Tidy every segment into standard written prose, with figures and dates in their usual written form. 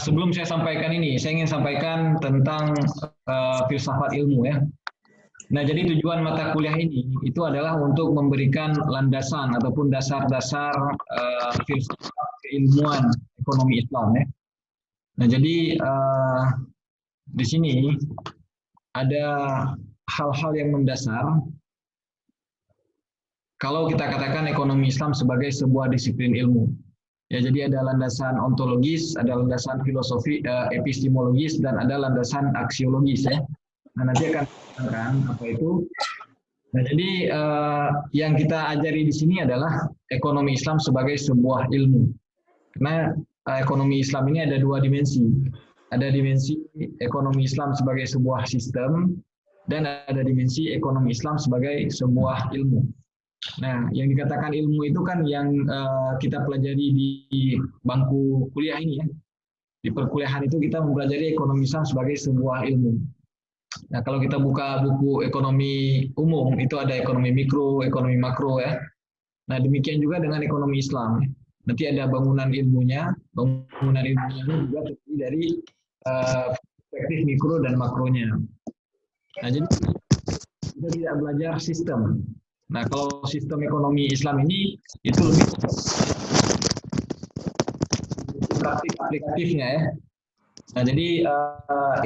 sebelum saya sampaikan ini, saya ingin sampaikan tentang filsafat ilmu ya. Nah, jadi tujuan mata kuliah ini itu adalah untuk memberikan landasan ataupun dasar-dasar filsafat keilmuan ekonomi Islam ya. Nah, jadi di sini ada hal-hal yang mendasar kalau kita katakan ekonomi Islam sebagai sebuah disiplin ilmu. Ya, jadi ada landasan ontologis, ada landasan filosofi epistemologis, dan ada landasan aksiologis ya. Nah, nanti akan diterangkan apa itu. Nah, jadi yang kita ajari di sini adalah ekonomi Islam sebagai sebuah ilmu. Karena ekonomi Islam ini ada dua dimensi. Ada dimensi ekonomi Islam sebagai sebuah sistem, dan ada dimensi ekonomi Islam sebagai sebuah ilmu. Nah, yang dikatakan ilmu itu kan yang kita pelajari di bangku kuliah ini ya. Di perkuliahan itu kita mempelajari ekonomi Islam sebagai sebuah ilmu. Nah, kalau kita buka buku ekonomi umum, itu ada ekonomi mikro, ekonomi makro ya. Nah, demikian juga dengan ekonomi Islam. Nanti ada bangunan ilmunya juga terdiri dari perspektif mikro dan makronya. Nah, jadi kita tidak belajar sistem. Nah, kalau sistem ekonomi Islam ini itu lebih praktik aplikatifnya ya. Nah, jadi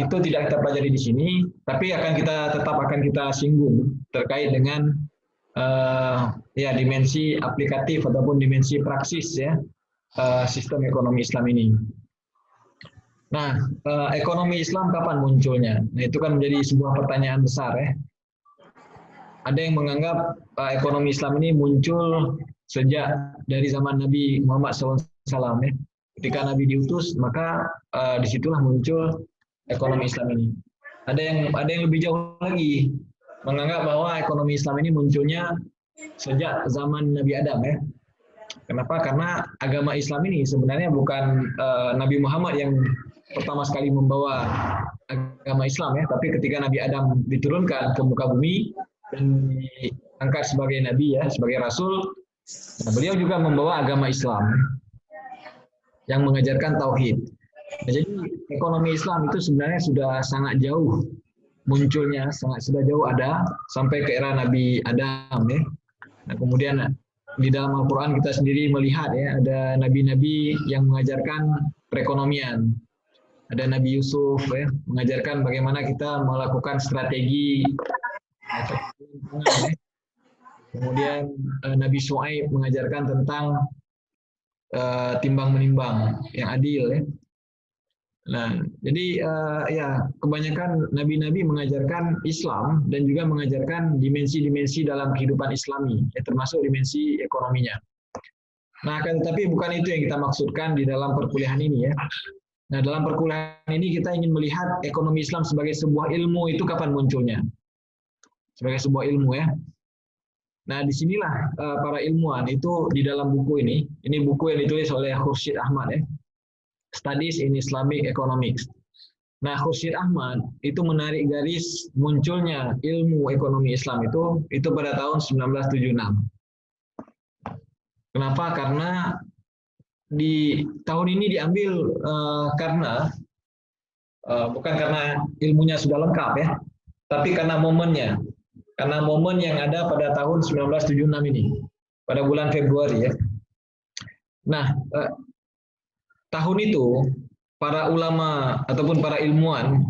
itu tidak kita pelajari di sini, tapi tetap akan kita singgung terkait dengan ya dimensi aplikatif ataupun dimensi praksis ya sistem ekonomi Islam ini. Nah, ekonomi Islam kapan munculnya? Nah, itu kan menjadi sebuah pertanyaan besar ya. Ada yang menganggap ekonomi Islam ini muncul sejak dari zaman Nabi Muhammad SAW ya. Ketika Nabi diutus, maka disitulah muncul ekonomi Islam ini. Ada yang lebih jauh lagi, menganggap bahwa ekonomi Islam ini munculnya sejak zaman Nabi Adam ya. Kenapa? Karena agama Islam ini sebenarnya bukan Nabi Muhammad yang pertama sekali membawa agama Islam ya, tapi ketika Nabi Adam diturunkan ke muka bumi dan diangkat sebagai nabi ya, sebagai rasul, nah, beliau juga membawa agama Islam yang mengajarkan tauhid. Nah, jadi ekonomi Islam itu sebenarnya sudah sangat jauh munculnya, sudah jauh ada sampai ke era Nabi Adam ya. Nah, kemudian di dalam Al-Quran kita sendiri melihat ya, ada nabi-nabi yang mengajarkan perekonomian. Ada Nabi Yusuf ya, mengajarkan bagaimana kita melakukan strategi. Kemudian Nabi Syuaib mengajarkan tentang timbang menimbang yang adil ya. Nah, jadi ya kebanyakan nabi-nabi mengajarkan Islam dan juga mengajarkan dimensi-dimensi dalam kehidupan Islami, ya, termasuk dimensi ekonominya. Nah, tetapi bukan itu yang kita maksudkan di dalam perkuliahan ini ya. Nah, dalam perkuliahan ini kita ingin melihat ekonomi Islam sebagai sebuah ilmu itu kapan munculnya. Sebagai sebuah ilmu ya. Nah, disinilah para ilmuwan itu di dalam buku ini buku yang ditulis oleh Khursyid Ahmad ya, Studies in Islamic Economics. Nah, Khursyid Ahmad itu menarik garis munculnya ilmu ekonomi Islam itu pada tahun 1976. Kenapa? Karena di tahun ini diambil karena bukan karena ilmunya sudah lengkap ya, tapi karena momennya. Karena momen yang ada pada tahun 1976 ini, pada bulan Februari ya. Nah, tahun itu para ulama ataupun para ilmuwan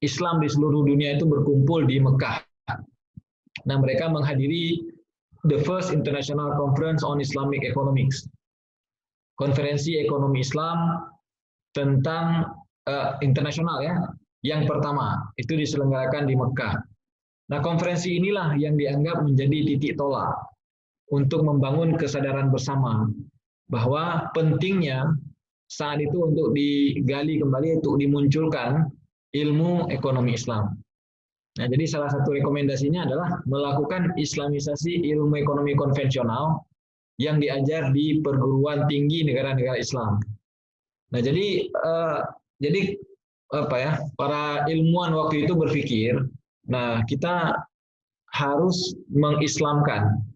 Islam di seluruh dunia itu berkumpul di Mekah. Nah, mereka menghadiri the first International Conference on Islamic Economics. Konferensi ekonomi Islam tentang internasional ya, yang pertama itu diselenggarakan di Mekah. Nah, konferensi inilah yang dianggap menjadi titik tolak untuk membangun kesadaran bersama bahwa pentingnya saat itu untuk digali kembali, untuk dimunculkan ilmu ekonomi Islam. Nah, jadi salah satu rekomendasinya adalah melakukan islamisasi ilmu ekonomi konvensional yang diajar di perguruan tinggi negara-negara Islam. Nah, jadi apa ya? Para ilmuwan waktu itu berpikir, nah, kita harus mengislamkan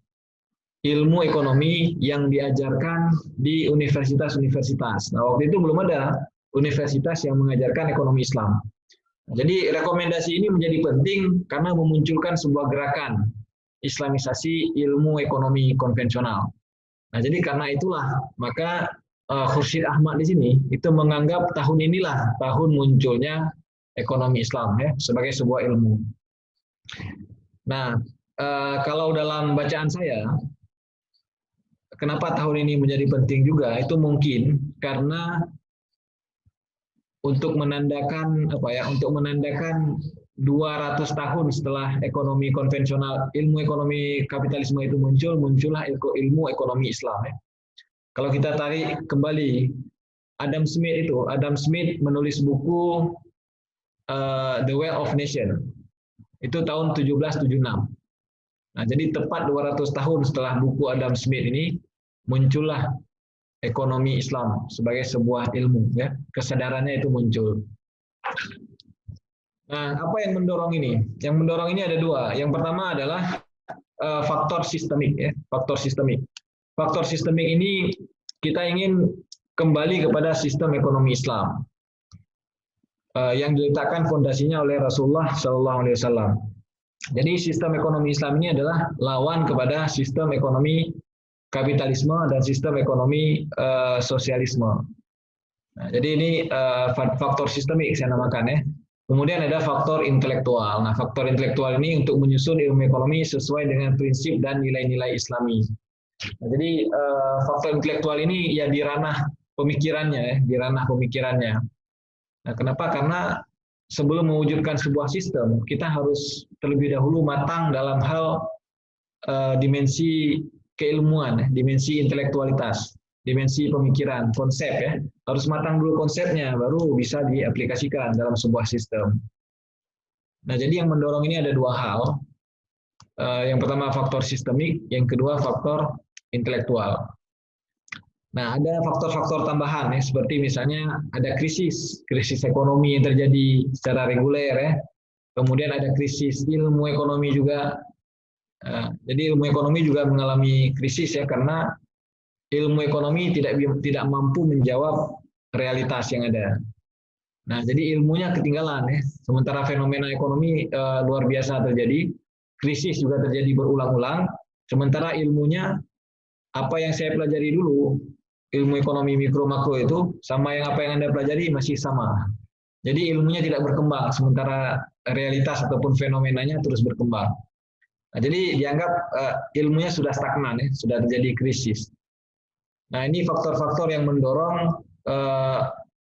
ilmu ekonomi yang diajarkan di universitas-universitas. Nah, waktu itu belum ada universitas yang mengajarkan ekonomi Islam. Jadi rekomendasi ini menjadi penting karena memunculkan sebuah gerakan Islamisasi ilmu ekonomi konvensional. Nah, jadi karena itulah maka Khursyid Ahmad di sini itu menganggap tahun inilah tahun munculnya ekonomi Islam ya sebagai sebuah ilmu. Nah, kalau dalam bacaan saya, kenapa tahun ini menjadi penting juga? Itu mungkin karena untuk menandakan 200 tahun setelah ekonomi konvensional, ilmu ekonomi kapitalisme itu muncullah ilmu ekonomi Islam. Ya. Kalau kita tarik kembali, Adam Smith menulis buku The Wealth of Nations, itu tahun 1776. Nah, jadi tepat 200 tahun setelah buku Adam Smith ini, muncullah ekonomi Islam sebagai sebuah ilmu, ya, kesadarannya itu muncul. Nah, apa yang mendorong ini? Yang mendorong ini ada dua. Yang pertama adalah faktor sistemik, ya, faktor sistemik. Faktor sistemik ini kita ingin kembali kepada sistem ekonomi Islam yang diletakkan fondasinya oleh Rasulullah SAW. Jadi sistem ekonomi Islam ini adalah lawan kepada sistem ekonomi kapitalisme dan sistem ekonomi sosialisme. Nah, jadi ini faktor sistemik saya namakan ya. Kemudian ada faktor intelektual. Nah, faktor intelektual ini untuk menyusun ilmu ekonomi sesuai dengan prinsip dan nilai-nilai Islami. Nah, jadi faktor intelektual ini ya di ranah pemikirannya ya, di ranah pemikirannya. Nah, kenapa? Karena sebelum mewujudkan sebuah sistem, kita harus terlebih dahulu matang dalam hal dimensi keilmuan, dimensi intelektualitas, dimensi pemikiran, konsep ya. Harus matang dulu konsepnya, baru bisa diaplikasikan dalam sebuah sistem. Nah, jadi yang mendorong ini ada dua hal. Yang pertama faktor sistemik, yang kedua faktor intelektual. Nah, ada faktor-faktor tambahan ya, seperti misalnya ada krisis ekonomi yang terjadi secara reguler ya. Kemudian ada krisis ilmu ekonomi juga. Jadi ilmu ekonomi juga mengalami krisis ya, karena ilmu ekonomi tidak mampu menjawab realitas yang ada. Nah, jadi ilmunya ketinggalan ya. Sementara fenomena ekonomi luar biasa terjadi, krisis juga terjadi berulang-ulang. Sementara ilmunya apa yang saya pelajari dulu, ilmu ekonomi mikro makro itu sama apa yang Anda pelajari masih sama. Jadi ilmunya tidak berkembang, sementara realitas ataupun fenomenanya terus berkembang. Nah, jadi dianggap ilmunya sudah stagnan, ya, sudah terjadi krisis. Nah, ini faktor-faktor yang mendorong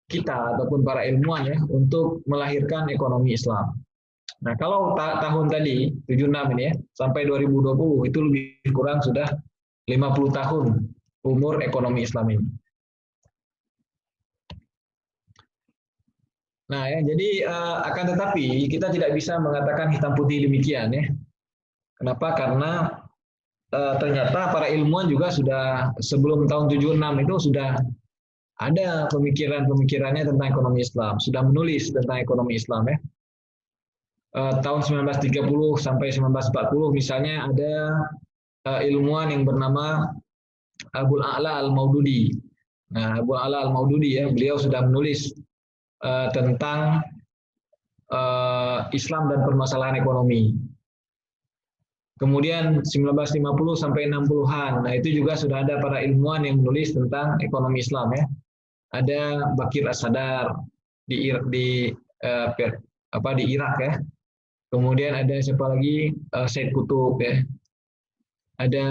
kita ataupun para ilmuwan ya untuk melahirkan ekonomi Islam. Nah, kalau tahun tadi 76 ini ya sampai 2020 itu lebih kurang sudah 50 tahun umur ekonomi Islam ini. Nah, ya, jadi akan tetapi kita tidak bisa mengatakan hitam putih demikian ya. Kenapa? Karena ternyata para ilmuwan juga sudah sebelum tahun 76 itu sudah ada pemikirannya tentang ekonomi Islam, sudah menulis tentang ekonomi Islam ya. Tahun 1930 sampai 1940 misalnya ada ilmuwan yang bernama Abul A'la Al-Maududi. Nah, Abul A'la Al-Maududi ya, beliau sudah menulis tentang Islam dan permasalahan ekonomi. Kemudian 1950 sampai 60-an, nah itu juga sudah ada para ilmuwan yang menulis tentang ekonomi Islam ya. Ada Bakir As-Sadar di Irak ya. Kemudian ada siapa lagi, Said Qutb ya. Ada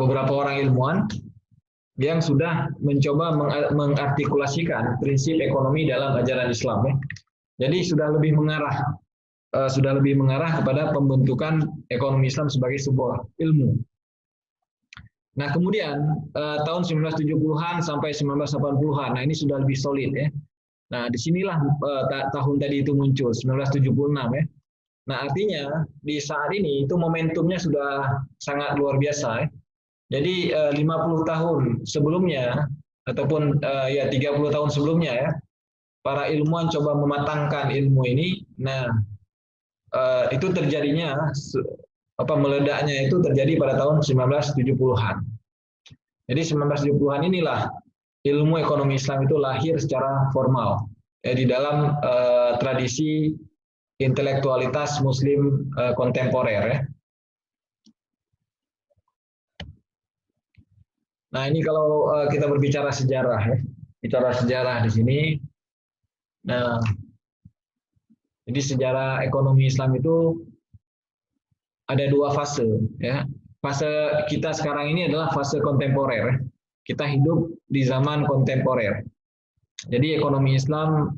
beberapa orang ilmuwan yang sudah mencoba mengartikulasikan prinsip ekonomi dalam ajaran Islam ya. Jadi sudah lebih mengarah kepada pembentukan ekonomi Islam sebagai sebuah ilmu. Nah, kemudian tahun 1970-an sampai 1980-an, nah ini sudah lebih solid ya. Nah, disinilah tahun tadi itu muncul, 1976 ya. Nah, artinya di saat ini itu momentumnya sudah sangat luar biasa ya. Jadi 50 tahun sebelumnya, ataupun ya 30 tahun sebelumnya ya, para ilmuwan coba mematangkan ilmu ini. Nah, itu terjadinya meledaknya itu terjadi pada tahun 1970-an. Jadi 1970-an inilah ilmu ekonomi Islam itu lahir secara formal di dalam tradisi intelektualitas Muslim kontemporer ya. Nah ini kalau kita berbicara sejarah ya, bicara sejarah di sini. Nah, jadi sejarah ekonomi Islam itu ada dua fase ya. Fase kita sekarang ini adalah fase kontemporer. Kita hidup di zaman kontemporer. Jadi ekonomi Islam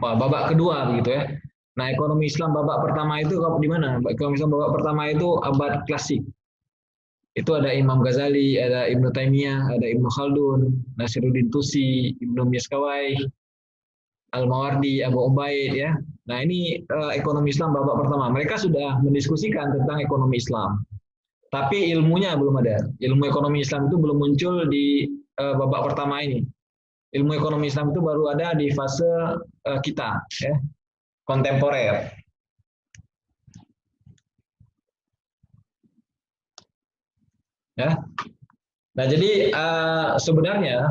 babak kedua begitu ya. Nah, ekonomi Islam babak pertama itu di mana? Ekonomi Islam babak pertama itu abad klasik. Itu ada Imam Ghazali, ada Ibnu Taimiyah, ada Ibnu Khaldun, Nasiruddin Tusi, Ibnu Miskawai, Al-Mawardi, Abu Ubaid ya. Nah, ini ekonomi Islam babak pertama. Mereka sudah mendiskusikan tentang ekonomi Islam. Tapi ilmunya belum ada. Ilmu ekonomi Islam itu belum muncul di babak pertama ini. Ilmu ekonomi Islam itu baru ada di fase kita, ya, kontemporer. Ya. Nah, jadi sebenarnya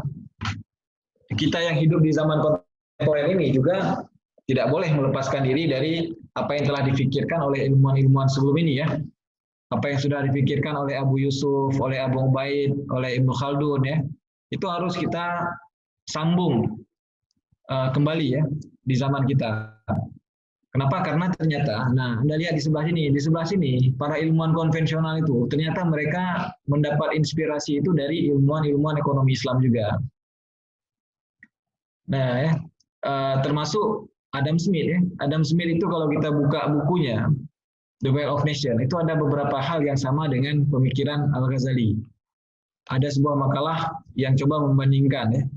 kita yang hidup di zaman kontemporer ini juga tidak boleh melepaskan diri dari apa yang telah difikirkan oleh ilmuwan-ilmuwan sebelum ini ya. Apa yang sudah dipikirkan oleh Abu Yusuf, oleh Abu Ubaid, oleh Ibnu Khaldun ya, itu harus kita sambung kembali ya di zaman kita. Kenapa? Karena ternyata, nah Anda lihat di sebelah sini para ilmuwan konvensional itu ternyata mereka mendapat inspirasi itu dari ilmuwan-ilmuwan ekonomi Islam juga. Nah ya, termasuk Adam Smith ya. Adam Smith itu kalau kita buka bukunya The Wealth of Nations, itu ada beberapa hal yang sama dengan pemikiran Al-Ghazali. Ada sebuah makalah yang coba membandingkan ya,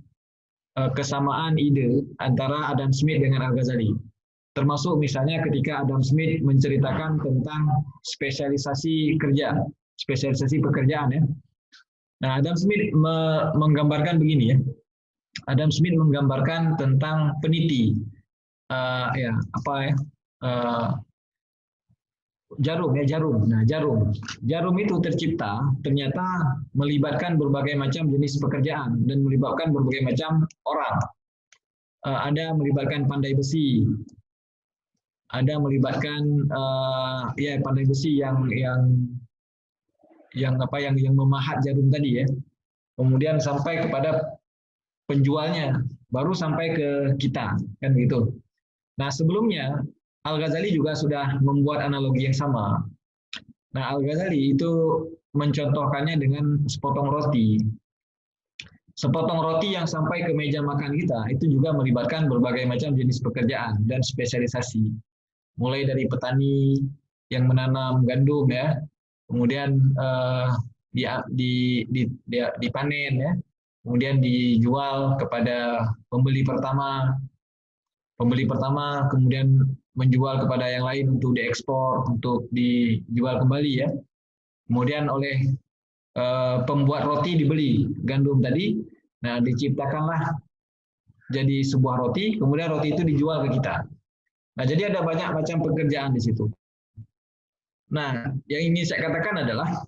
kesamaan ide antara Adam Smith dengan Al-Ghazali. Termasuk misalnya ketika Adam Smith menceritakan tentang spesialisasi kerja, spesialisasi pekerjaan ya. Nah, Adam Smith menggambarkan begini ya. Adam Smith menggambarkan tentang peniti. Jarum. Nah, jarum itu tercipta ternyata melibatkan berbagai macam jenis pekerjaan dan melibatkan berbagai macam orang. Ada melibatkan pandai besi, ada melibatkan pandai besi yang memahat jarum tadi ya. Kemudian sampai kepada penjualnya, baru sampai ke kita kan gitu. Nah, sebelumnya Al-Ghazali juga sudah membuat analogi yang sama. Nah, Al-Ghazali itu mencontohkannya dengan sepotong roti. Sepotong roti yang sampai ke meja makan kita itu juga melibatkan berbagai macam jenis pekerjaan dan spesialisasi. Mulai dari petani yang menanam gandum ya, kemudian dipanen ya, kemudian dijual kepada pembeli pertama, kemudian menjual kepada yang lain untuk diekspor, untuk dijual kembali ya. Kemudian oleh pembuat roti dibeli gandum tadi, nah diciptakanlah jadi sebuah roti, kemudian roti itu dijual ke kita. Nah, jadi ada banyak macam pekerjaan di situ. Nah, yang ingin saya katakan adalah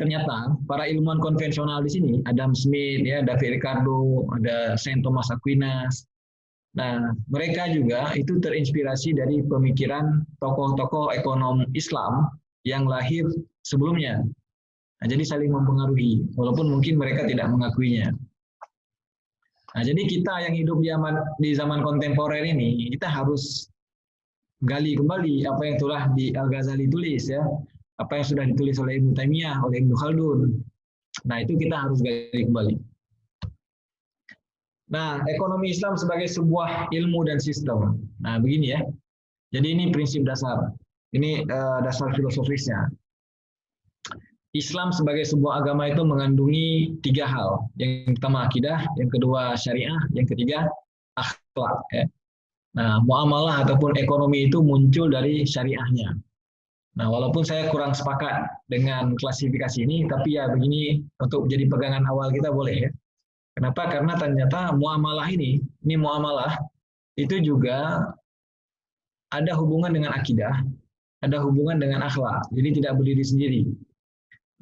ternyata para ilmuwan konvensional di sini, Adam Smith, ya, David Ricardo, ada Saint Thomas Aquinas. Nah, mereka juga itu terinspirasi dari pemikiran tokoh-tokoh ekonom Islam yang lahir sebelumnya. Nah, jadi saling mempengaruhi, walaupun mungkin mereka tidak mengakuinya. Nah, jadi kita yang hidup di zaman kontemporer ini, kita harus gali kembali apa yang telah di Al-Ghazali tulis ya, apa yang sudah ditulis oleh Ibnu Taimiyah, oleh Ibnu Khaldun. Nah, itu kita harus gali kembali. Nah, ekonomi Islam sebagai sebuah ilmu dan sistem. Nah, begini ya. Jadi ini prinsip dasar. Ini dasar filosofisnya. Islam sebagai sebuah agama itu mengandungi 3 hal. Yang pertama akidah, yang kedua syariah, yang ketiga akhlak. Ya. Nah, muamalah ataupun ekonomi itu muncul dari syariahnya. Nah, walaupun saya kurang sepakat dengan klasifikasi ini, tapi ya begini untuk jadi pegangan awal kita boleh ya. Kenapa? Karena ternyata muamalah ini muamalah itu juga ada hubungan dengan akidah, ada hubungan dengan akhlak, jadi tidak berdiri sendiri.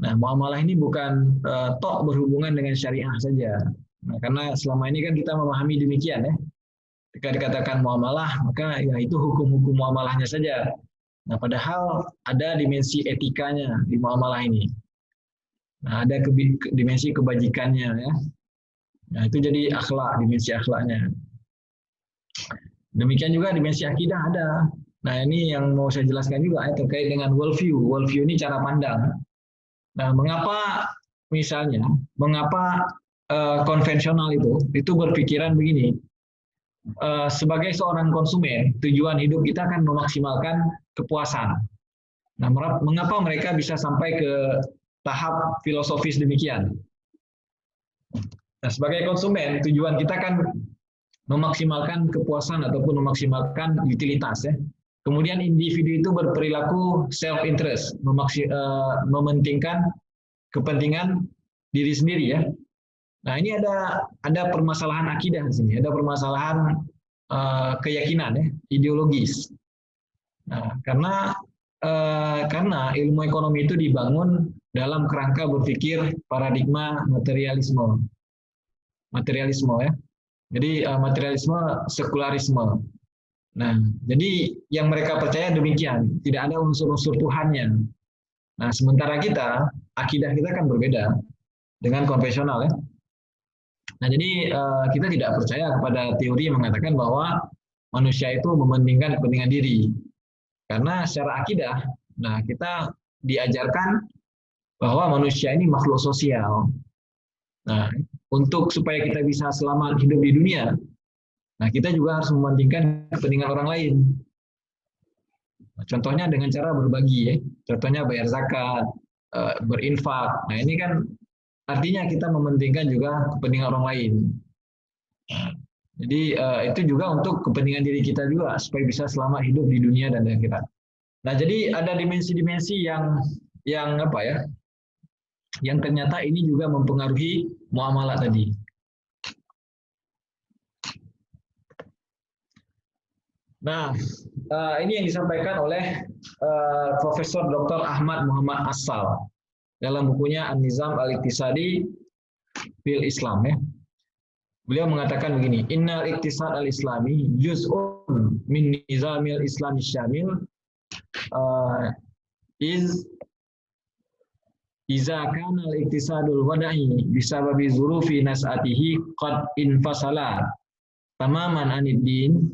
Nah, muamalah ini bukan tok berhubungan dengan syariah saja. Nah, karena selama ini kan kita memahami demikian ya. Ketika dikatakan muamalah, maka ya itu hukum-hukum muamalahnya saja. Nah, padahal ada dimensi etikanya di muamalah ini. Nah, ada dimensi kebajikannya ya. Nah, itu jadi akhlak, dimensi akhlaknya. Demikian juga dimensi akidah ada. Nah, ini yang mau saya jelaskan juga ya, terkait dengan worldview. Worldview ini cara pandang. Nah, mengapa misalnya, mengapa konvensional itu berpikiran begini, sebagai seorang konsumen, tujuan hidup kita kan memaksimalkan kepuasan. Nah, mengapa mereka bisa sampai ke tahap filosofis demikian? Nah, sebagai konsumen, tujuan kita kan memaksimalkan kepuasan ataupun memaksimalkan utilitas ya. Kemudian individu itu berperilaku self-interest, mementingkan kepentingan diri sendiri ya. Nah, ini ada permasalahan akidah di sini, ada permasalahan keyakinan ya, ideologis. Nah, karena ilmu ekonomi itu dibangun dalam kerangka berpikir paradigma materialisme ya. Jadi materialisme, sekularisme. Nah, jadi yang mereka percaya demikian, tidak ada unsur-unsur Tuhannya. Nah, sementara kita, akidah kita kan berbeda dengan konvensional ya. Nah, jadi kita tidak percaya kepada teori yang mengatakan bahwa manusia itu mementingkan kepentingan diri. Karena secara akidah, nah kita diajarkan bahwa manusia ini makhluk sosial. Nah, untuk supaya kita bisa selamat hidup di dunia, nah kita juga harus mementingkan kepentingan orang lain. Contohnya dengan cara berbagi ya. Contohnya bayar zakat, berinfak. Nah, ini kan artinya kita mementingkan juga kepentingan orang lain. Nah, jadi itu juga untuk kepentingan diri kita juga supaya bisa selamat hidup di dunia dan di akhirat. Nah, jadi ada dimensi-dimensi yang apa ya? Yang ternyata ini juga mempengaruhi muamalah tadi. Nah, ini yang disampaikan oleh Profesor Dr. Ahmad Muhammad Assal dalam bukunya An-Nizam Al-Iqtisadi fil Islam ya. Beliau mengatakan begini, Innal iqtisad al-islami juz'un min nizamil islami syamil iza kana al-iqtisadul wada'i bisababi zurufi nas'atihi qad infasala tamaman anid din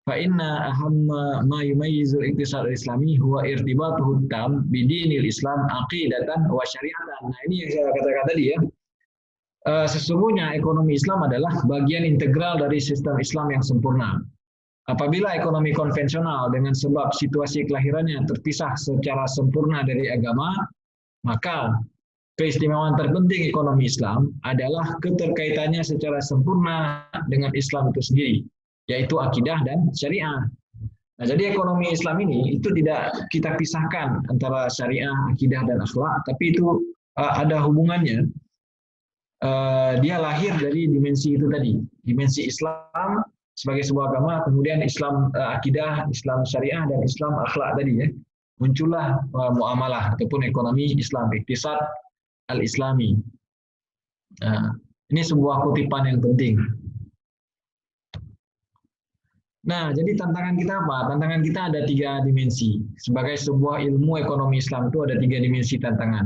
fa inna ahamma ma yumayyizu al-iqtisad al-islami huwa irtibatuhu tam bidinil islam aqidatan wa syari'atan. Nah, ini yang saya katakan tadi ya. Sesungguhnya ekonomi Islam adalah bagian integral dari sistem Islam yang sempurna. Apabila ekonomi konvensional dengan sebab situasi kelahirannya terpisah secara sempurna dari agama, maka keistimewaan terpenting ekonomi Islam adalah keterkaitannya secara sempurna dengan Islam itu sendiri, yaitu akidah dan syariah. Nah, jadi ekonomi Islam ini itu tidak kita pisahkan antara syariah, akidah, dan akhlak, tapi itu ada hubungannya. Dia lahir dari dimensi itu tadi, dimensi Islam sebagai sebuah agama, kemudian Islam akidah, Islam syariah, dan Islam akhlak tadi ya. Muncullah muamalah ataupun ekonomi Islam, iqtisad al-islami. Nah, ini sebuah kutipan yang penting. Nah, jadi tantangan kita apa? Tantangan kita ada 3 dimensi. Sebagai sebuah ilmu ekonomi Islam itu ada 3 dimensi tantangan.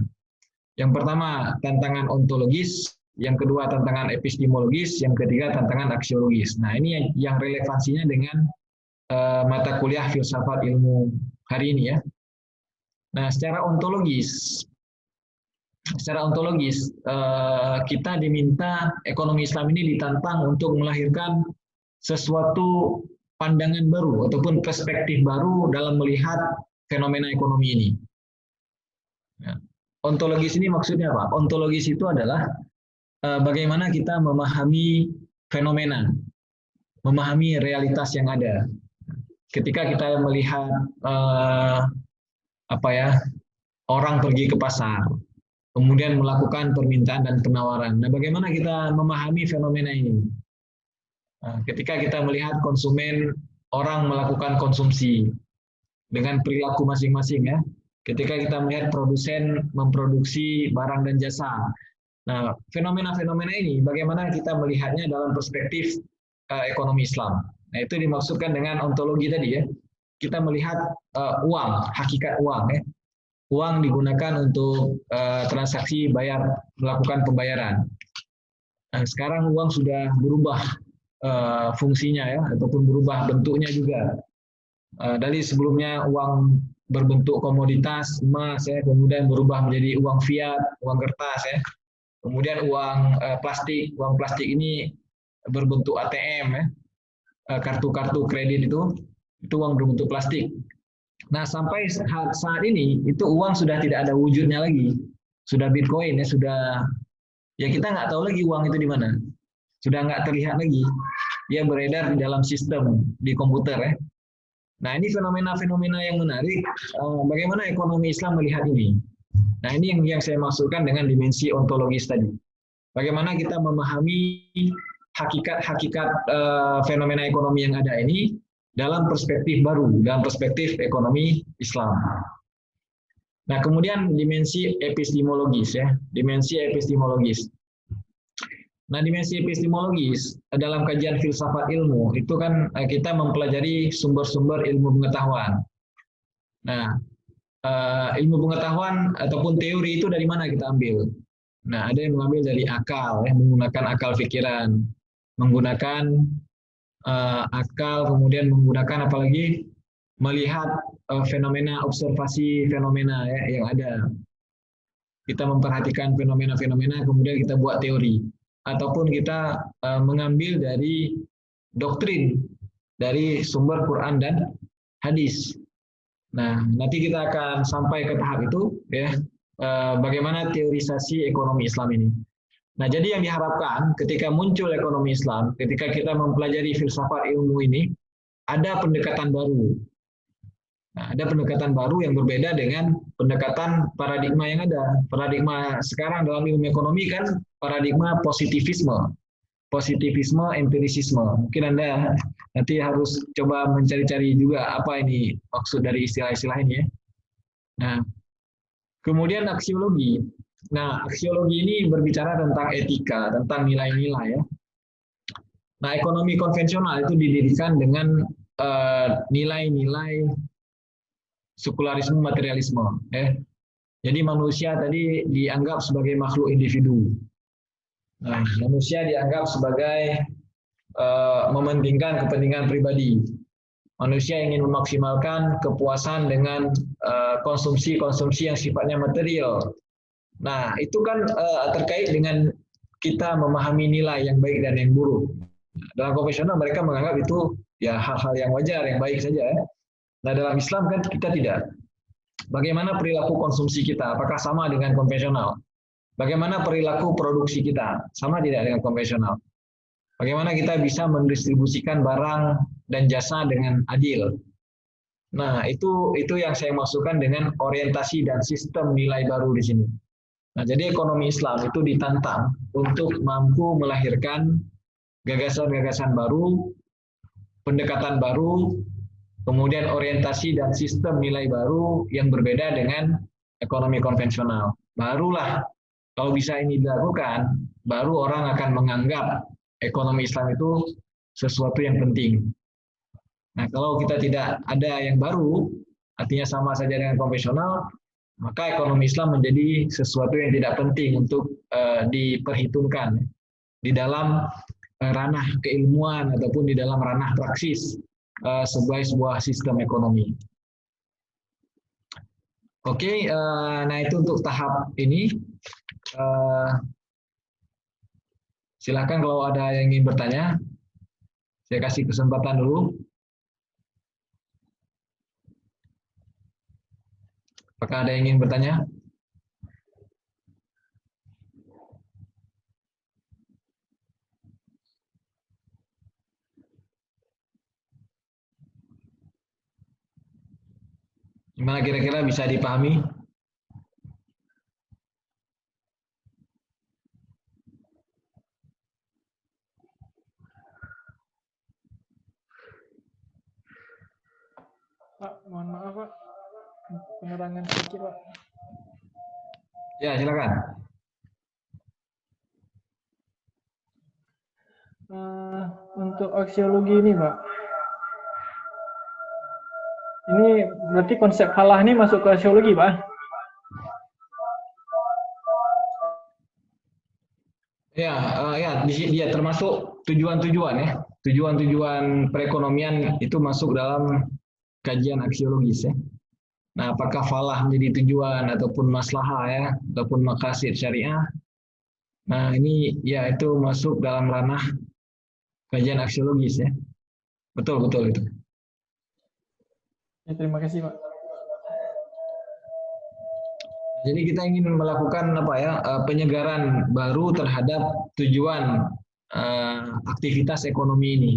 Yang pertama, tantangan ontologis. Yang kedua, tantangan epistemologis. Yang ketiga, tantangan aksiologis. Nah, ini yang relevansinya dengan mata kuliah filsafat ilmu hari ini ya. Nah, secara ontologis kita diminta ekonomi Islam ini ditantang untuk melahirkan sesuatu pandangan baru ataupun perspektif baru dalam melihat fenomena ekonomi ini. Ya. Ontologis ini maksudnya apa? Ontologis itu adalah bagaimana kita memahami fenomena, memahami realitas yang ada. Ketika kita melihat orang pergi ke pasar, kemudian melakukan permintaan dan penawaran. Nah, bagaimana kita memahami fenomena ini? Ketika kita melihat konsumen, orang melakukan konsumsi. dengan perilaku masing-masing ya. Ketika kita melihat produsen memproduksi barang dan jasa. Nah, fenomena-fenomena ini bagaimana kita melihatnya dalam perspektif ekonomi Islam. Nah, itu dimaksudkan dengan ontologi tadi ya. Kita melihat uang, hakikat uang ya. Uang digunakan untuk transaksi melakukan pembayaran. Nah, sekarang uang sudah berubah fungsinya ya, ataupun berubah bentuknya juga. Dari sebelumnya uang berbentuk komoditas emas ya, kemudian berubah menjadi uang fiat, uang kertas ya. Kemudian uang plastik ini berbentuk ATM ya, kartu-kartu kredit itu uang berbentuk plastik. Nah, sampai saat ini itu uang sudah tidak ada wujudnya lagi. Sudah Bitcoin ya, ya kita nggak tahu lagi uang itu di mana. Sudah nggak terlihat lagi. Dia beredar di dalam sistem di komputer ya. Nah, ini fenomena-fenomena yang menarik. Bagaimana ekonomi Islam melihat ini? Nah, ini yang saya maksudkan dengan dimensi ontologis tadi. Bagaimana kita memahami hakikat-hakikat fenomena ekonomi yang ada ini dalam perspektif baru, dalam perspektif ekonomi Islam. Nah, kemudian dimensi epistemologis ya, dimensi epistemologis. Nah, dimensi epistemologis dalam kajian filsafat ilmu itu kan kita mempelajari sumber-sumber ilmu pengetahuan. Nah, ilmu pengetahuan ataupun teori itu dari mana kita ambil? Nah, ada yang mengambil dari akal, ya, menggunakan akal pikiran, menggunakan akal, kemudian menggunakan apalagi melihat fenomena, observasi fenomena ya, yang ada. Kita memperhatikan fenomena-fenomena, kemudian kita buat teori. Ataupun kita mengambil dari doktrin, dari sumber Quran dan hadis. Nah, nanti kita akan sampai ke tahap itu, ya, bagaimana teorisasi ekonomi Islam ini. Nah, jadi yang diharapkan ketika muncul ekonomi Islam, ketika kita mempelajari filsafat ilmu ini, ada pendekatan baru. Nah, ada pendekatan baru yang berbeda dengan pendekatan paradigma yang ada. Paradigma sekarang dalam ilmu ekonomi kan paradigma positivisme. Positivisme, empirisisme. Mungkin Anda nanti harus coba mencari-cari juga apa ini maksud dari istilah-istilah ini ya. Nah, kemudian aksiologi. Nah, aksiologi ini berbicara tentang etika, tentang nilai-nilai ya. Nah, ekonomi konvensional itu didirikan dengan nilai-nilai sekularisme materialisme ya. Jadi manusia tadi dianggap sebagai makhluk individu. Nah, manusia dianggap sebagai mementingkan kepentingan pribadi. Manusia ingin memaksimalkan kepuasan dengan konsumsi-konsumsi yang sifatnya material. Nah, itu kan terkait dengan kita memahami nilai yang baik dan yang buruk. Dalam konvensional mereka menganggap itu ya hal-hal yang wajar, yang baik saja. Nah, dalam Islam kan kita tidak. Bagaimana perilaku konsumsi kita? Apakah sama dengan konvensional? Bagaimana perilaku produksi kita? Sama tidak dengan konvensional? Bagaimana kita bisa mendistribusikan barang dan jasa dengan adil? Nah, itu yang saya maksudkan dengan orientasi dan sistem nilai baru di sini. Nah, jadi ekonomi Islam itu ditantang untuk mampu melahirkan gagasan-gagasan baru, pendekatan baru, kemudian orientasi dan sistem nilai baru yang berbeda dengan ekonomi konvensional. Barulah kalau bisa ini dilakukan, baru orang akan menganggap ekonomi Islam itu sesuatu yang penting. Nah, kalau kita tidak ada yang baru, artinya sama saja dengan konvensional, maka ekonomi Islam menjadi sesuatu yang tidak penting untuk diperhitungkan di dalam ranah keilmuan ataupun di dalam ranah praksis sebuah sistem ekonomi. Oke, nah itu untuk tahap ini. Silakan kalau ada yang ingin bertanya, saya kasih kesempatan dulu. Apakah ada yang ingin bertanya? Gimana kira-kira bisa dipahami? Pak, mohon maaf Pak, penerangan sedikit Pak. Ya, silakan. Untuk aksiologi ini Pak, ini berarti konsep falah ini masuk ke aksiologi Pak? Ya, ya, dia termasuk tujuan-tujuan ya. Tujuan-tujuan perekonomian itu masuk dalam kajian aksiologis ya. Nah, apakah falah menjadi tujuan ataupun maslahah ya, ataupun maqasid syariah. Nah, ini ya itu masuk dalam ranah kajian aksiologis ya. Betul, betul itu. Ya, terima kasih Pak. Jadi kita ingin melakukan apa ya, penyegaran baru terhadap tujuan aktivitas ekonomi ini.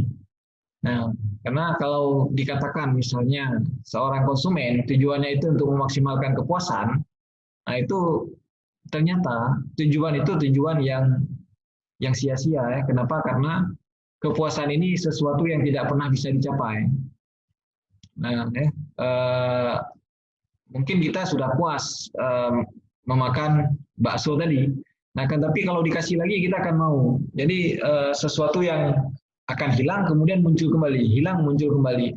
Nah, karena kalau dikatakan misalnya seorang konsumen tujuannya itu untuk memaksimalkan kepuasan, nah itu ternyata tujuan itu tujuan yang sia-sia ya. Kenapa? Karena kepuasan ini sesuatu yang tidak pernah bisa dicapai. Nah, mungkin kita sudah puas memakan bakso tadi. Nah, kan tapi kalau dikasih lagi kita akan mau. Jadi sesuatu yang akan hilang kemudian muncul kembali, hilang muncul kembali.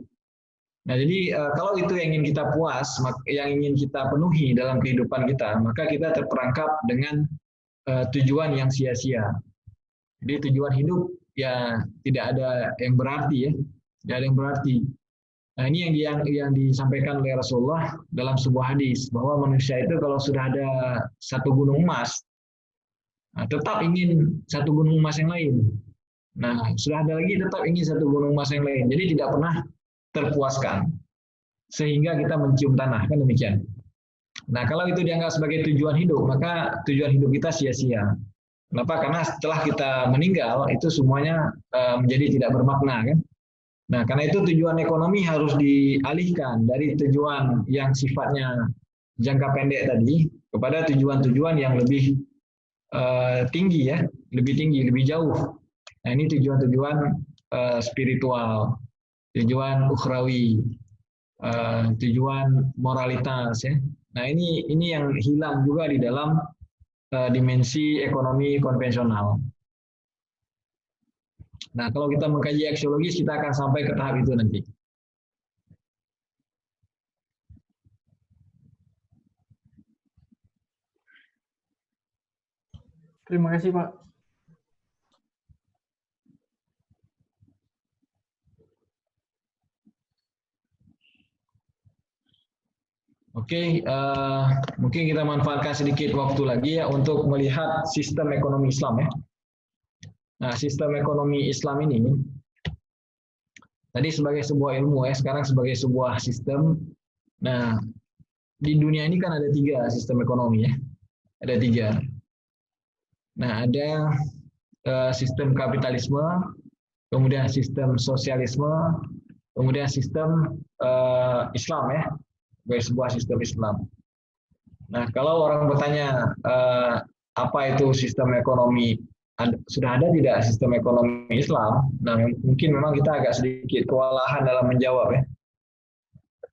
Nah, jadi kalau itu yang ingin kita puas, yang ingin kita penuhi dalam kehidupan kita, maka kita terperangkap dengan tujuan yang sia-sia. Jadi tujuan hidup ya tidak ada yang berarti ya, tidak ada yang berarti. Nah, ini yang disampaikan oleh Rasulullah dalam sebuah hadis bahwa manusia itu kalau sudah ada satu gunung emas, nah, tetap ingin satu gunung emas yang lain. Nah, sudah ada lagi tetap ingin satu gunung emas yang lain. Jadi tidak pernah terpuaskan. Sehingga kita mencium tanah, kan demikian. Nah, kalau itu dianggap sebagai tujuan hidup, maka tujuan hidup kita sia-sia. Kenapa? Karena setelah kita meninggal, itu semuanya menjadi tidak bermakna, kan? Nah, karena itu tujuan ekonomi harus dialihkan dari tujuan yang sifatnya jangka pendek tadi kepada tujuan-tujuan yang lebih tinggi ya, lebih tinggi, lebih jauh. Nah, ini tujuan-tujuan spiritual, tujuan ukhrawi, tujuan moralitas ya. Nah, ini yang hilang juga di dalam dimensi ekonomi konvensional. Nah, kalau kita mengkaji aksiologis, kita akan sampai ke tahap itu nanti. Terima kasih Pak. Oke, mungkin kita manfaatkan sedikit waktu lagi ya untuk melihat sistem ekonomi Islam ya. Nah, sistem ekonomi Islam ini tadi sebagai sebuah ilmu ya, sekarang sebagai sebuah sistem. Nah, di dunia ini kan ada 3 sistem ekonomi ya, ada 3. Nah, ada sistem kapitalisme, kemudian sistem sosialisme, kemudian sistem Islam ya, sebagai sebuah sistem Islam. Nah, kalau orang bertanya apa itu sistem ekonomi, sudah ada tidak sistem ekonomi Islam? Nah, mungkin memang kita agak sedikit kewalahan dalam menjawab ya.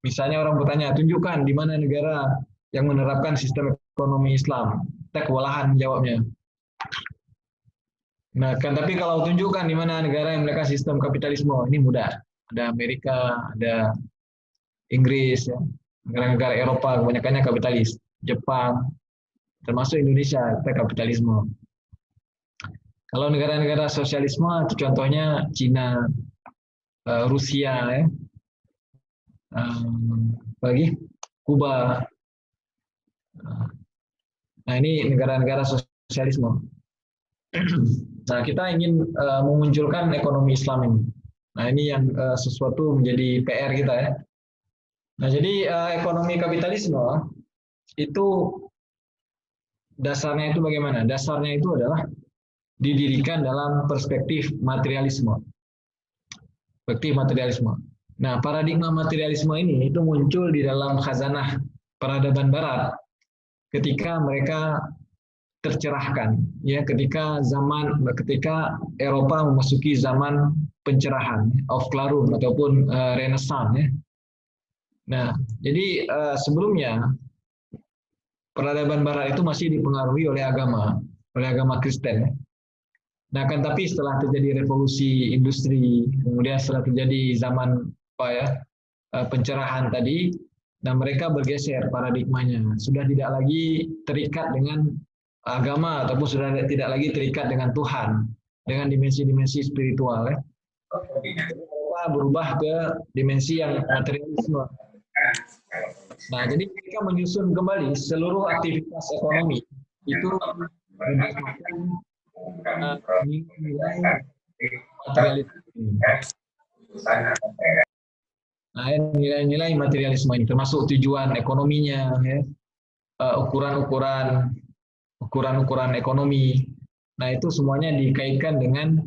Misalnya orang bertanya, tunjukkan di mana negara yang menerapkan sistem ekonomi Islam. Kita kewalahan menjawabnya. Nah, kan tapi kalau tunjukkan di mana negara yang menerapkan sistem kapitalisme, ini mudah. Ada Amerika, ada Inggris ya. Negara-negara Eropa kebanyakannya kapitalis, Jepang, termasuk Indonesia, kita kapitalisme. Kalau negara-negara sosialisme, itu contohnya Cina, Rusia, ya. Lagi Kuba. Nah, ini negara-negara sosialisme. Nah, kita ingin memunculkan ekonomi Islam ini. Nah, ini yang sesuatu menjadi PR kita ya. Nah, jadi ekonomi kapitalisme itu dasarnya itu bagaimana? Dasarnya itu adalah didirikan dalam perspektif materialisme. Perspektif materialisme. Nah, paradigma materialisme ini itu muncul di dalam khazanah peradaban Barat ketika mereka tercerahkan, ya, ketika Eropa memasuki zaman pencerahan, aufklärung ataupun Renaissance, ya. Nah, jadi sebelumnya peradaban Barat itu masih dipengaruhi oleh agama Kristen. Nah, kan tapi setelah terjadi revolusi industri, kemudian setelah terjadi zaman pencerahan tadi, nah mereka bergeser paradigmanya, sudah tidak lagi terikat dengan agama ataupun sudah tidak lagi terikat dengan Tuhan, dengan dimensi-dimensi spiritual. Mereka berubah ke dimensi yang materialisme. Nah, jadi mereka menyusun kembali seluruh aktivitas ekonomi itu berdasarkan nilai materialisme. Nah, nilai-nilai materialisme ini termasuk tujuan ekonominya, ya, ukuran-ukuran ekonomi. Nah, itu semuanya dikaitkan dengan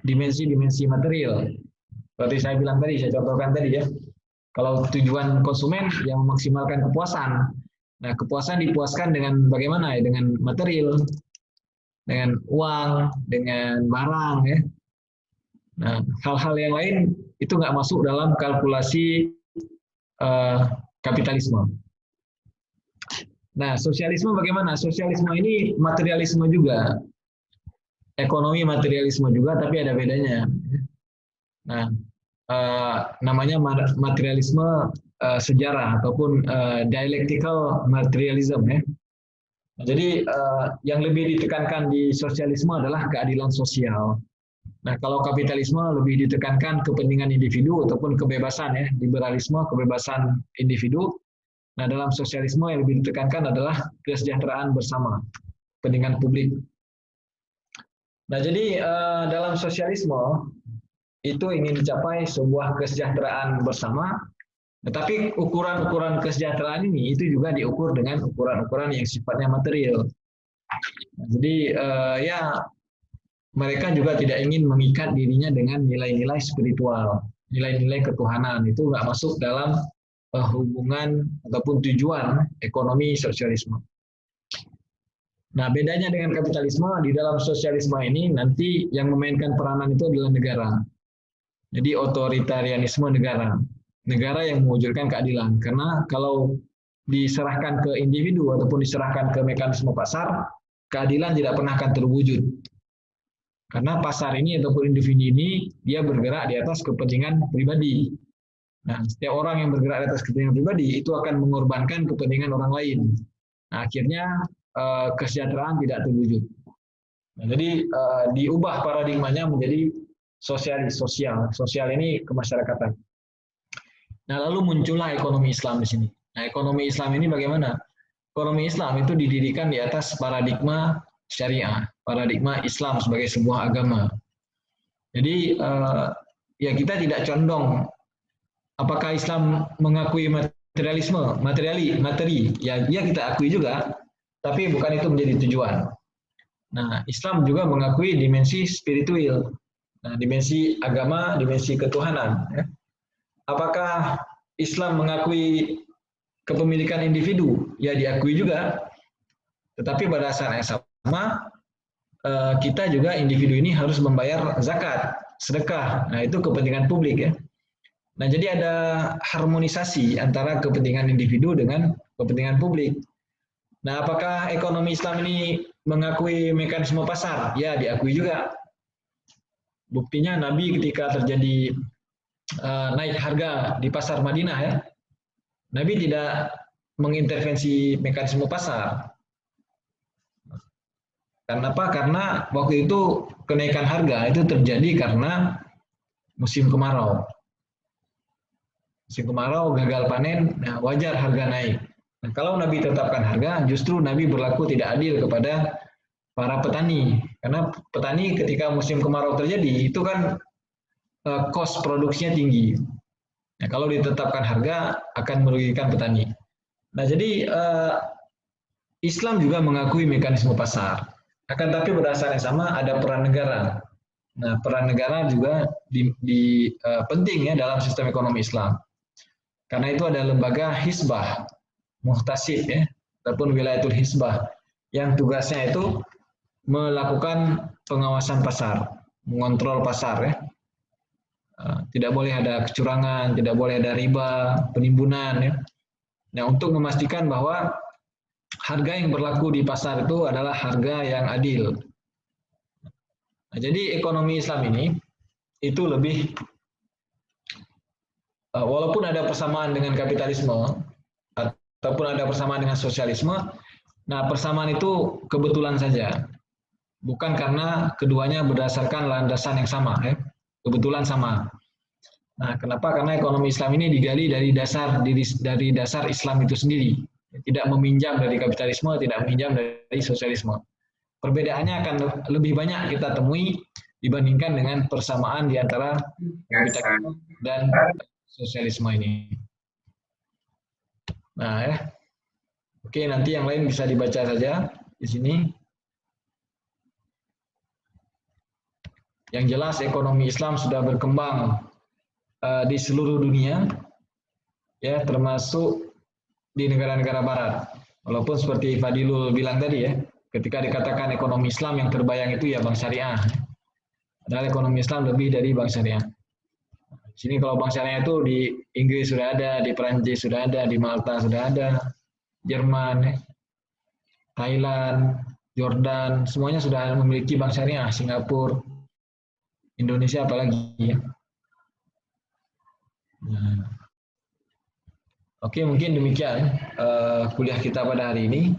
dimensi-dimensi material. Seperti saya bilang tadi, saya contohkan tadi ya. Kalau tujuan konsumen yang memaksimalkan kepuasan. Nah, kepuasan dipuaskan dengan bagaimana ya? Dengan material, dengan uang, dengan barang ya. Nah, hal-hal yang lain itu nggak masuk dalam kalkulasi kapitalisme. Nah, sosialisme bagaimana? Sosialisme ini materialisme juga. Ekonomi materialisme juga, tapi ada bedanya. Nah, namanya materialisme sejarah ataupun dialectical materialism ya. Nah, jadi yang lebih ditekankan di sosialisme adalah keadilan sosial. Nah, kalau kapitalisme lebih ditekankan kepentingan individu ataupun kebebasan ya, liberalisme kebebasan individu. Nah, dalam sosialisme yang lebih ditekankan adalah kesejahteraan bersama, kepentingan publik. Nah, jadi dalam sosialisme itu ingin dicapai sebuah kesejahteraan bersama, tetapi ukuran-ukuran kesejahteraan ini itu juga diukur dengan ukuran-ukuran yang sifatnya material. Nah, jadi ya mereka juga tidak ingin mengikat dirinya dengan nilai-nilai spiritual, nilai-nilai ketuhanan, itu nggak masuk dalam hubungan ataupun tujuan ekonomi sosialisme. Nah, bedanya dengan kapitalisme, di dalam sosialisme ini nanti yang memainkan peranan itu adalah negara. Jadi otoritarianisme negara. Negara yang mewujudkan keadilan. Karena kalau diserahkan ke individu ataupun diserahkan ke mekanisme pasar, keadilan tidak pernah akan terwujud. Karena pasar ini ataupun individu ini, dia bergerak di atas kepentingan pribadi. Nah, setiap orang yang bergerak di atas kepentingan pribadi, itu akan mengorbankan kepentingan orang lain. Nah, akhirnya kesejahteraan tidak terwujud. Nah, jadi diubah paradigmanya menjadi sosialis, sosial ini kemasyarakatan. Nah, lalu muncullah ekonomi Islam di sini. Nah, ekonomi Islam ini bagaimana? Ekonomi Islam itu didirikan di atas paradigma syariah, paradigma Islam sebagai sebuah agama. Jadi ya kita tidak condong apakah Islam mengakui materialisme, materi, ya kita akui juga, tapi bukan itu menjadi tujuan. Nah, Islam juga mengakui dimensi spiritual, nah, dimensi agama, dimensi ketuhanan. Ya. Apakah Islam mengakui kepemilikan individu? Ya diakui juga, tetapi pada saat yang sama kita juga individu ini harus membayar zakat, sedekah. Nah, itu kepentingan publik ya. Nah, jadi ada harmonisasi antara kepentingan individu dengan kepentingan publik. Nah, apakah ekonomi Islam ini mengakui mekanisme pasar? Ya, diakui juga. Buktinya Nabi ketika terjadi naik harga di pasar Madinah ya, Nabi tidak mengintervensi mekanisme pasar. Kenapa? Karena waktu itu kenaikan harga itu terjadi karena musim kemarau. Musim kemarau gagal panen, nah wajar harga naik. Nah, kalau Nabi tetapkan harga, justru Nabi berlaku tidak adil kepada para petani. Karena petani ketika musim kemarau terjadi, itu kan cost produksinya tinggi. Nah, kalau ditetapkan harga, akan merugikan petani. Nah, jadi Islam juga mengakui mekanisme pasar. Akan tapi berdasarkan yang sama, ada peran negara. Nah, peran negara juga penting ya dalam sistem ekonomi Islam. Karena itu ada lembaga Hizbah, Muhtasib ya, ataupun Wilayatul Hizbah, yang tugasnya itu melakukan pengawasan pasar, mengontrol pasar ya. Tidak boleh ada kecurangan, tidak boleh ada riba, penimbunan, ya. Nah, untuk memastikan bahwa harga yang berlaku di pasar itu adalah harga yang adil. Nah, jadi ekonomi Islam ini itu lebih, walaupun ada persamaan dengan kapitalisme ataupun ada persamaan dengan sosialisme, nah persamaan itu kebetulan saja, bukan karena keduanya berdasarkan landasan yang sama, ya. Kebetulan sama. Nah, kenapa? Karena ekonomi Islam ini digali dari dasar Islam itu sendiri. Tidak meminjam dari kapitalisme, tidak meminjam dari sosialisme. Perbedaannya akan lebih banyak kita temui dibandingkan dengan persamaan di antara kapitalisme dan sosialisme ini. Nah, ya. Oke, nanti yang lain bisa dibaca saja di sini. Yang jelas ekonomi Islam sudah berkembang di seluruh dunia, ya, termasuk di negara-negara barat. Walaupun seperti Fadilul bilang tadi, ya, ketika dikatakan ekonomi Islam yang terbayang itu ya bank syariah. Padahal ekonomi Islam lebih dari bank syariah. Di sini kalau bank syariah itu di Inggris sudah ada, di Perancis sudah ada, di Malta sudah ada, Jerman, ya, Thailand, Jordan, semuanya sudah memiliki bank syariah, Singapura, Indonesia apalagi, ya. Nah. Oke, mungkin demikian kuliah kita pada hari ini.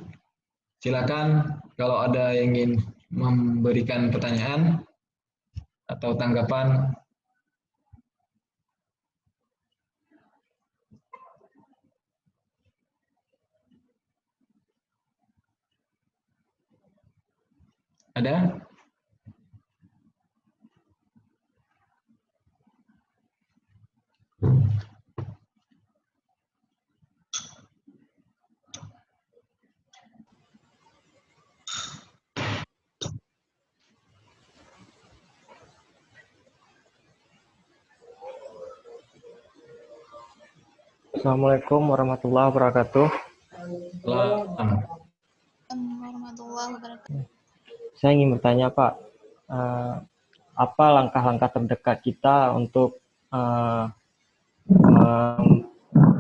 Silakan kalau ada yang ingin memberikan pertanyaan atau tanggapan. Ada? Assalamualaikum warahmatullahi wabarakatuh. Warahmatullahi wabarakatuh. Saya ingin bertanya, Pak, apa langkah-langkah terdekat kita untuk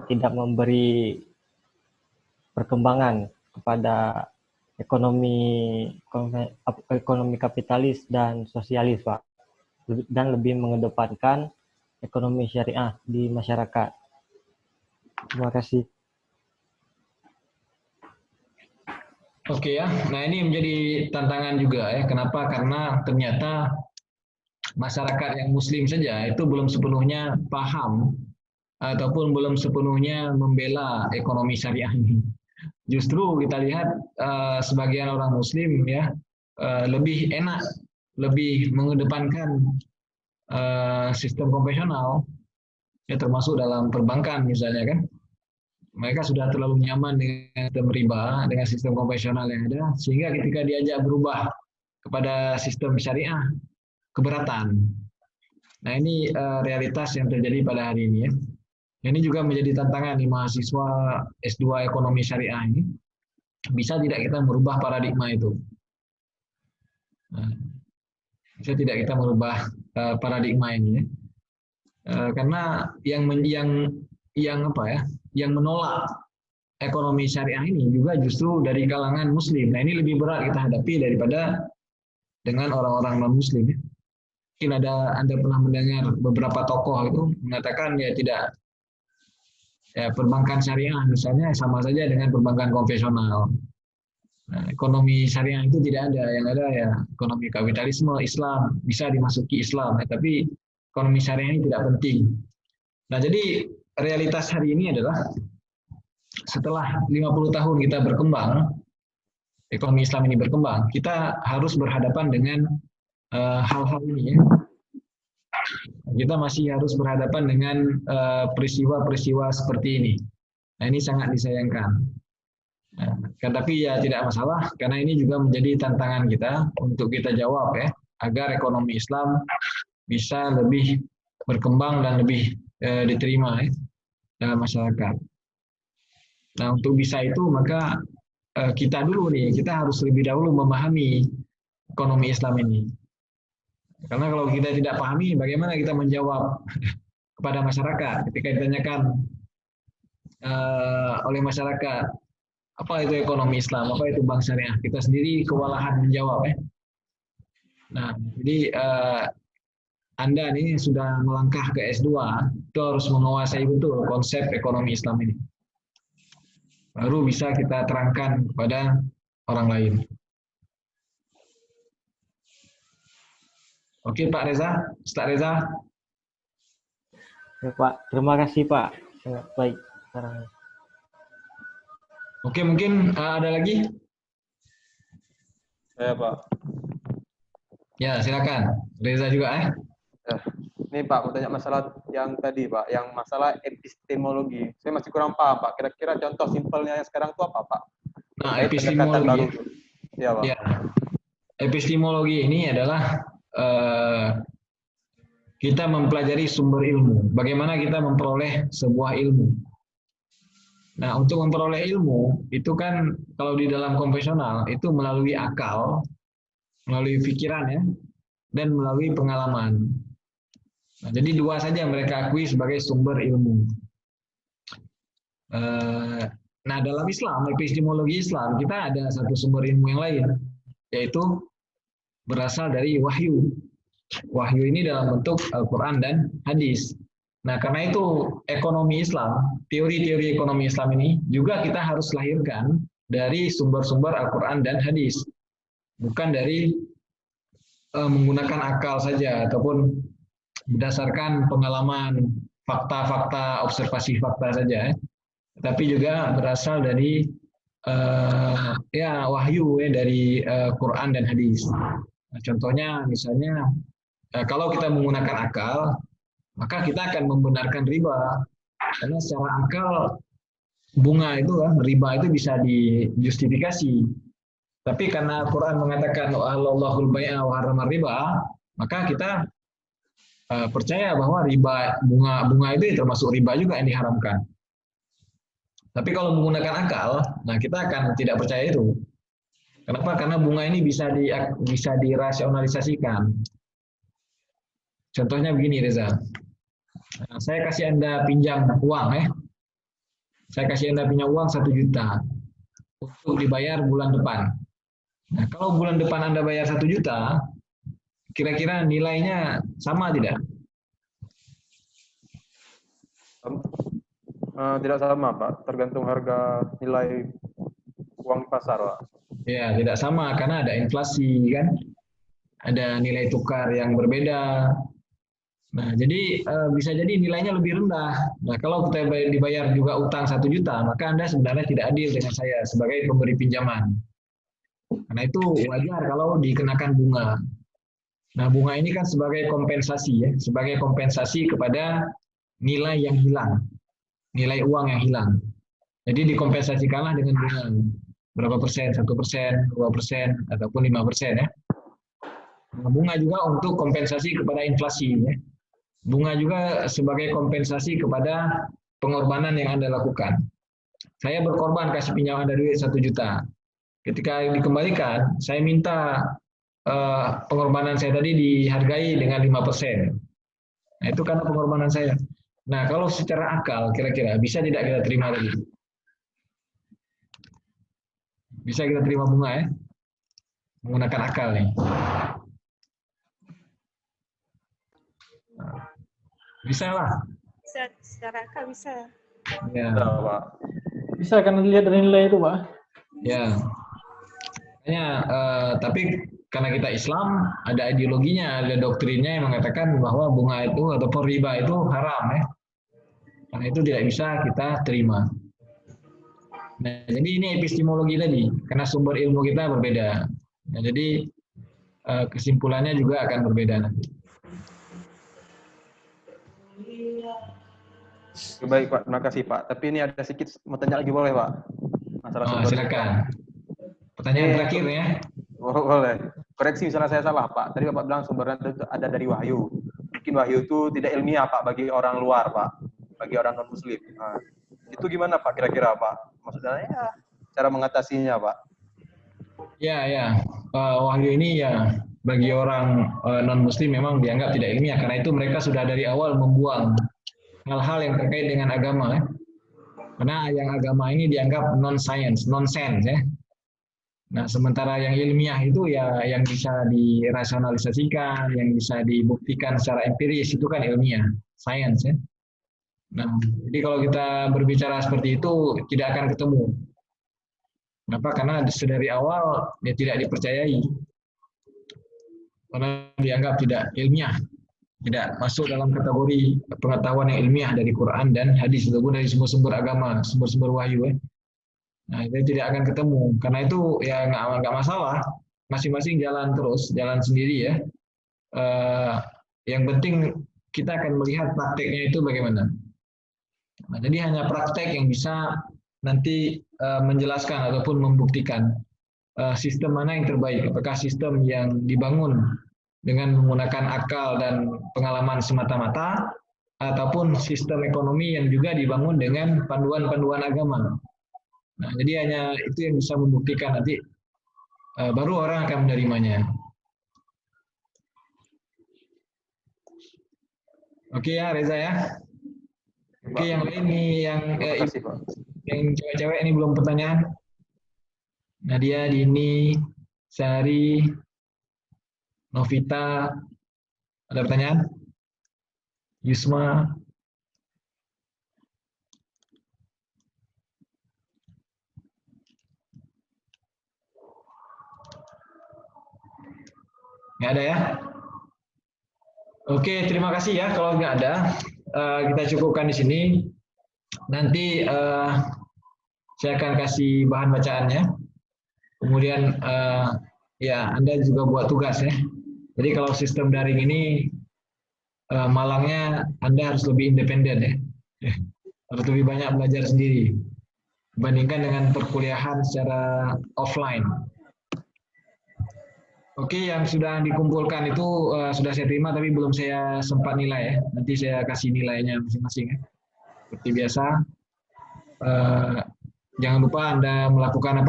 tidak memberi perkembangan kepada ekonomi kapitalis dan sosialis, Pak, dan lebih mengedepankan ekonomi syariah di masyarakat. Terima kasih. Oke, ya. Nah, ini menjadi tantangan juga, ya. Kenapa? Karena ternyata masyarakat yang muslim saja itu belum sepenuhnya paham ataupun belum sepenuhnya membela ekonomi syariah ini. Justru kita lihat sebagian orang muslim, ya, lebih enak, lebih mengedepankan sistem konvensional, ya, termasuk dalam perbankan misalnya, kan. Mereka sudah terlalu nyaman dengan sistem riba, dengan sistem konvensional yang ada, sehingga ketika diajak berubah kepada sistem syariah, keberatan. Nah, ini realitas yang terjadi pada hari ini, ya. Ini juga menjadi tantangan di mahasiswa S2 ekonomi syariah ini. Bisa tidak kita merubah paradigma itu? Nah, bisa tidak kita merubah paradigma ini, ya? Karena yang menolak ekonomi syariah ini juga justru dari kalangan muslim. Nah, ini lebih berat kita hadapi daripada dengan orang-orang non-muslim, ya. Mungkin Anda pernah mendengar beberapa tokoh itu mengatakan ya tidak, ya, perbankan syariah misalnya sama saja dengan perbankan konvensional. Nah, ekonomi syariah itu tidak ada, yang ada ya ekonomi kapitalisme Islam, bisa dimasuki Islam, ya, tapi ekonomi syariah ini tidak penting. Nah, jadi realitas hari ini adalah setelah 50 tahun kita berkembang, ekonomi Islam ini berkembang, kita harus berhadapan dengan hal-hal ini, ya. Kita masih harus berhadapan dengan peristiwa-peristiwa seperti ini. Nah, ini sangat disayangkan. Nah, tapi ya tidak masalah, karena ini juga menjadi tantangan kita untuk kita jawab, ya, agar ekonomi Islam bisa lebih berkembang dan lebih diterima, ya, dalam masyarakat. Nah, untuk bisa itu maka kita harus lebih dahulu memahami ekonomi Islam ini. Karena kalau kita tidak pahami, bagaimana kita menjawab kepada masyarakat ketika ditanyakan oleh masyarakat apa itu ekonomi Islam, apa itu bank syariah, kita sendiri kewalahan menjawab ya. Nah, jadi Anda nih sudah melangkah ke S2, itu harus menguasai betul konsep ekonomi Islam ini. Baru bisa kita terangkan kepada orang lain. Oke Pak Reza, Ustaz Reza. Ya, Pak, terima kasih Pak. Sangat baik. Oke, mungkin ada lagi? Saya Pak. Ya, silakan. Reza juga Ini Pak, mau tanya masalah yang tadi Pak, yang masalah epistemologi. Saya masih kurang paham Pak. Kira-kira contoh simpelnya yang sekarang itu apa Pak? Nah, Terkait pendekatan baru. epistemologi. Ya Pak. Ya. Epistemologi ini adalah kita mempelajari sumber ilmu. Bagaimana kita memperoleh sebuah ilmu. Nah, untuk memperoleh ilmu, itu kan kalau di dalam konvensional, itu melalui akal, melalui pikiran ya, dan melalui pengalaman. Nah, jadi dua saja yang mereka akui sebagai sumber ilmu. Nah, dalam Islam, epistemologi Islam, kita ada satu sumber ilmu yang lain, yaitu berasal dari wahyu. Wahyu ini dalam bentuk Al-Quran dan hadis. Nah, karena itu ekonomi Islam, teori-teori ekonomi Islam ini juga kita harus lahirkan dari sumber-sumber Al-Quran dan hadis. Bukan dari menggunakan akal saja, ataupun berdasarkan pengalaman, fakta-fakta, observasi fakta saja. Tapi juga berasal dari wahyu ya, dari Quran dan hadis. Nah, contohnya misalnya, kalau kita menggunakan akal, maka kita akan membenarkan riba. Karena secara akal bunga itu kan, riba itu bisa dijustifikasi. Tapi karena Quran mengatakan Allahul bai'a wa harrama riba, maka kita percaya bahwa riba bunga itu termasuk riba juga yang diharamkan. Tapi kalau menggunakan akal, nah kita akan tidak percaya itu. Kenapa? Karena bunga ini bisa dirasionalisasikan. Contohnya begini Reza. Nah, saya kasih Anda pinjam uang ya. Saya kasih Anda pinjam uang 1 juta untuk dibayar bulan depan. Nah, kalau bulan depan Anda bayar 1 juta, kira-kira nilainya sama tidak? Tidak sama Pak, tergantung harga nilai uang di pasar Pak. Ya, tidak sama karena ada inflasi kan. Ada nilai tukar yang berbeda. Nah, jadi bisa jadi nilainya lebih rendah. Nah, kalau kita dibayar juga utang 1 juta, maka Anda sebenarnya tidak adil dengan saya sebagai pemberi pinjaman. Karena itu wajar kalau dikenakan bunga. Nah, bunga ini kan sebagai kompensasi ya, sebagai kompensasi kepada nilai yang hilang, nilai uang yang hilang. Jadi dikompensasikanlah dengan bunga. Berapa persen? 1%, 2%, ataupun 5% ya. Nah, bunga juga untuk kompensasi kepada inflasi ya. Bunga juga sebagai kompensasi kepada pengorbanan yang Anda lakukan. Saya berkorban kasih pinjaman Anda duit 1 juta. Ketika dikembalikan, saya minta pengorbanan saya tadi dihargai dengan 5%. Nah, itu karena pengorbanan saya. Nah, kalau secara akal, kira-kira bisa tidak kita terima tadi? Bisa kita terima bunga ya? Menggunakan akal nih. Bisa lah. Bisa, secara akal bisa. Ya. Bisa kan dilihat dari nilai itu, Pak? Ya. Makanya, tapi karena kita Islam, ada ideologinya, ada doktrinnya yang mengatakan bahwa bunga itu ataupun riba itu haram ya. Karena itu tidak bisa kita terima. Nah, jadi ini epistemologi tadi, karena sumber ilmu kita berbeda. Nah, jadi kesimpulannya juga akan berbeda nanti. Baik Pak, terima kasih Pak. Tapi ini ada sedikit mau tanya lagi boleh Pak? Masalah sumber. Silakan. Pertanyaan terakhir ya. Boleh. Koreksi misalnya saya salah Pak. Tadi Bapak bilang sumbernya itu ada dari wahyu. Mungkin wahyu itu tidak ilmiah Pak bagi orang luar Pak, bagi orang non Muslim. Nah, itu gimana Pak kira-kira Pak? Maksudnya ya cara mengatasinya Pak? Ya. Wahyu ini ya bagi orang non-muslim memang dianggap tidak ilmiah, karena itu mereka sudah dari awal membuang hal-hal yang terkait dengan agama. Karena yang agama ini dianggap non-science, nonsense ya. Nah, sementara yang ilmiah itu ya yang bisa dirasionalisasikan, yang bisa dibuktikan secara empiris itu kan ilmiah, science ya. Nah, jadi kalau kita berbicara seperti itu tidak akan ketemu. Kenapa? Karena dari awal dia tidak dipercayai. Karena dianggap tidak ilmiah. Tidak masuk dalam kategori pengetahuan yang ilmiah dari Quran dan hadis ataupun dari semua sumber agama, sumber-sumber wahyu. Nah, itu tidak akan ketemu. Karena itu ya nggak masalah. Masing-masing jalan terus, jalan sendiri ya. Yang penting kita akan melihat prakteknya itu bagaimana. Nah, jadi hanya praktek yang bisa nanti menjelaskan ataupun membuktikan sistem mana yang terbaik. Apakah sistem yang dibangun dengan menggunakan akal dan pengalaman semata-mata, ataupun sistem ekonomi yang juga dibangun dengan panduan-panduan agama. Nah, jadi hanya itu yang bisa membuktikan nanti, baru orang akan menerimanya. Oke ya, Reza ya. Oke, yang lain nih, yang cewek-cewek ini belum pertanyaan. Nadia, Dini, Sari, Novita, ada pertanyaan? Yusma. Nggak ada ya? Oke, terima kasih ya. Kalau nggak ada, kita cukupkan di sini. Nanti saya akan kasih bahan bacaannya. Kemudian ya Anda juga buat tugas ya. Jadi kalau sistem daring ini malangnya Anda harus lebih independen ya. Harus lebih banyak belajar sendiri dibandingkan dengan perkuliahan secara offline. Oke, yang sudah dikumpulkan itu sudah saya terima tapi belum saya sempat nilai ya. Nanti saya kasih nilainya masing-masing ya. Seperti biasa. Jangan lupa Anda melakukan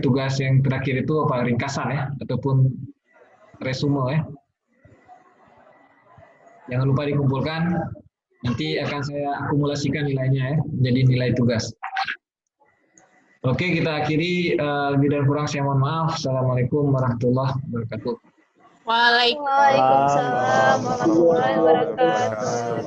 tugas yang terakhir itu ringkasan ya, ataupun resume ya. Jangan lupa dikumpulkan, nanti akan saya akumulasikan nilainya ya, menjadi nilai tugas. Oke, kita akhiri, lebih dan kurang saya mohon maaf. Assalamualaikum warahmatullahi wabarakatuh. Waalaikumsalam warahmatullahi wabarakatuh.